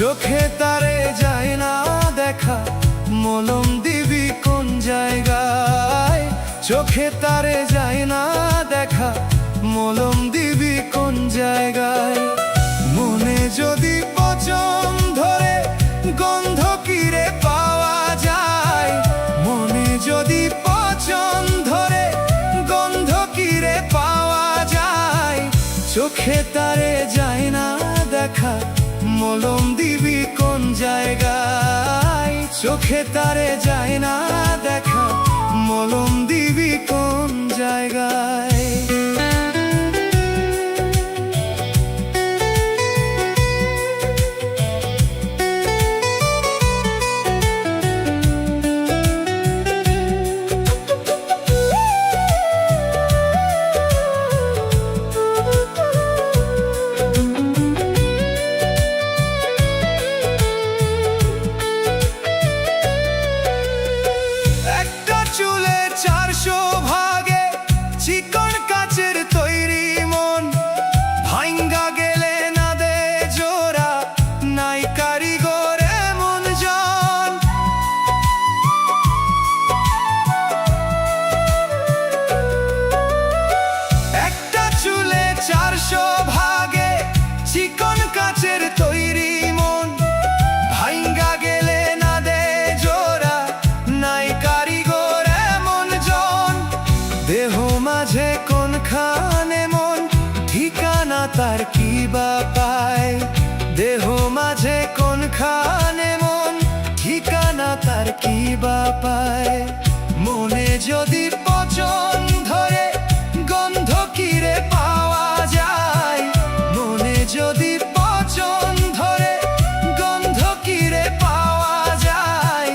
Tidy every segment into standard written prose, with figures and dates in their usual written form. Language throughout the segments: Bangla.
চোখে তারে যায় না দেখা, মলম দিবি কোন জায়গায়? চোখে তারে যায় না দেখা, মলম দিবি কোন জায়গায়? মনে যদি পচন ধরে গন্ধ কিরে পাওয়া যায়? মনে যদি পচন ধরে গন্ধ কিরে পাওয়া যায়? চোখে তারে যায় না দেখা, মলম দিবি কোন জায়গায়? চোখে তারে যায় না দেখা, মলম দিবি কোন জায়গায়? চুলে 400 ভাগে চিকন কাচের তৈরি মন, ভাঙ্গা গেলে না দে জোড়া, নাই কারিগর এমন জন। একটা চুলে 400 ভাগে চিকন কাচের তৈরি মন, ভাঙ্গা গেলে না দে জোড়া, নাই কারিগর দেহ মাঝে কোনখানে মন, ঠিকানা তার কি বা পায়? দেহ মাঝে কোনখানে মন, ঠিকানা তার কি বা পায়? মনে যদি পচন ধরে গন্ধ কিরে পাওয়া যায়? মনে যদি পচন ধরে গন্ধ কিরে পাওয়া যায়?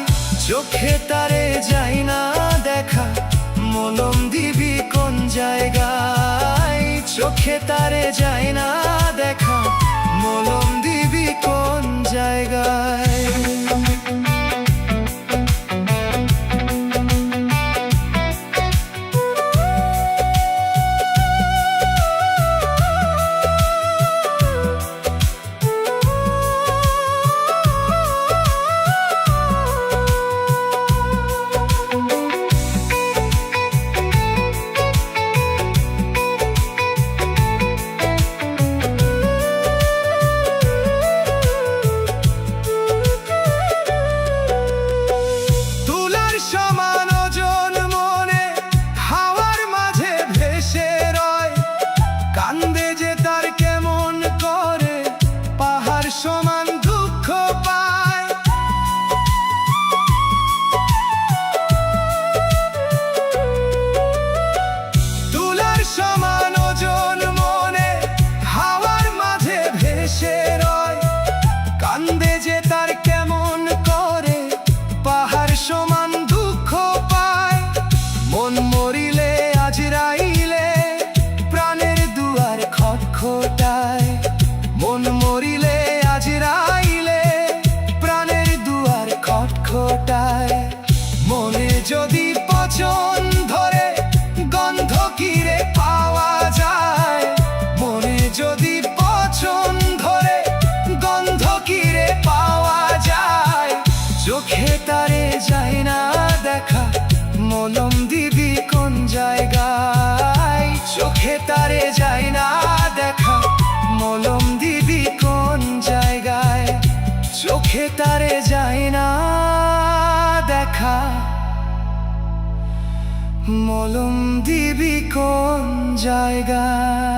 চোখে তারে যায় না দেখা, মলম দিবি কোন জায়গায়? চোখে তারে যায় না দেখা, মলম দিবি কোন জায়গায়? সমান ওজন মনে হাওয়ার মাঝে ভেসে রয়, কান্দে যে তার কেমন করে পাহাড় সমান দুঃখ পায়। তুলার সমান ওজন মনে হাওয়ার মাঝে ভেসে রয়, কান্দে যে তার কেমন করে পাহাড় সমান দুঃখ পায়। মন মরিলে আজরাইলে প্রাণের দুয়ার খটখটায়, মন মরিলে আজরাইলে প্রাণের দুয়ার খটখটায়। মনে যদি পচন ধরে গন্ধ কিরে পাওয়া যায়? মনে যদি পচন ধরে গন্ধ কিরে পাওয়া যায়? চোখে তারে যায় না দেখা, মলম দিবি কোন জায়গায়? চোখে তারে যায় না দেখা, মলম দিবি কোন জায়গায়? চোখে তারে যায় না দেখা, মলম দিবি কোন জায়গায়?